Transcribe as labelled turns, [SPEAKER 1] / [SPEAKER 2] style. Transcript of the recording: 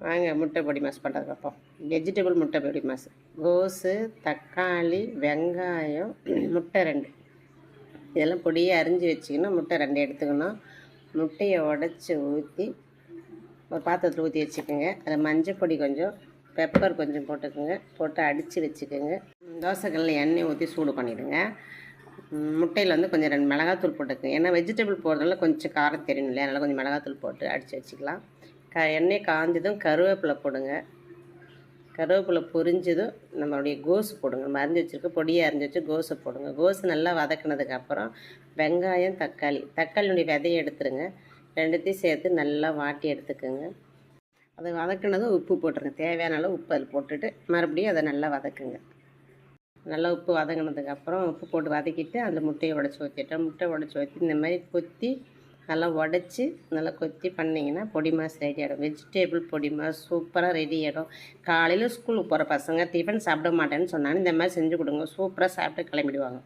[SPEAKER 1] வாங்க முட்டை பொடி மாஸ் பண்ணுறது பார்ப்போம். வெஜிடபிள் முட்டை பொடி மாஸ். கோஸு, தக்காளி, வெங்காயம், முட்டை 2 இதெல்லாம் பொடியை அரிஞ்சு வச்சுக்கணும். முட்டை 2 எடுத்துக்கணும். முட்டையை உடச்சி ஊற்றி ஒரு பாத்திரத்தில் ஊற்றி வச்சுக்கோங்க. அதில் மஞ்சள் பொடி கொஞ்சம், பெப்பர் கொஞ்சம் போட்டுக்கோங்க. போட்டு அடித்து வச்சுக்கோங்க. தோசைக்கல்லில் எண்ணெய் ஊற்றி சூடு பண்ணிவிடுங்க. முட்டையில் வந்து கொஞ்சம் 2 மிளகாத்தூள் போட்டுக்கோங்க. ஏன்னா வெஜிடபிள் போடுறதுனால கொஞ்சம் காரம் தெரியும் இல்லையா, அதனால் கொஞ்சம் மிளகாத்தூள் போட்டு அடித்து வச்சுக்கலாம். எண்ணெய் காஞ்சதும் கருவேப்பிலை போடுங்க. கருவேப்பிலை பொரிஞ்சதும் நம்மளுடைய கோஸு போடுங்க. நம்ம அரிஞ்சு வச்சுருக்க பொடியை அரிஞ்சு வச்சு கோஸை போடுங்க. கோஸு நல்லா வதக்கினதுக்கப்புறம் வெங்காயம், தக்காளியுடைய விதையை எடுத்துருங்க. 2த்தையும் சேர்த்து நல்லா வாட்டி எடுத்துக்கோங்க. அதை வதக்கினதும் உப்பு போட்டுருங்க. தேவையான அளவு உப்பு அதில் போட்டுட்டு மறுபடியும் அதை நல்லா வதக்குங்க. நல்லா உப்பு வதங்கினதுக்கப்புறம் உப்பு போட்டு வதக்கிட்டு அந்த முட்டையை உடச்சி ஊற்றிட்டோம். முட்டை உடச்சி ஊற்றி இந்த மாதிரி கொத்தி நல்லா உடச்சி நல்லா கொத்தி பண்ணிங்கன்னா பொடி மாஸ் ரெடி ஆகிடும். வெஜிடேபிள் பொடி மாஸ் சூப்பராக ரெடி ஆகிடும். காலையில் ஸ்கூலுக்கு போகிற பசங்க டிஃபன் சாப்பிட மாட்டேன்னு சொன்னாலும் இந்த மாதிரி செஞ்சு கொடுங்க. சூப்பராக சாப்பிட்டு கிளம்பிடுவாங்க.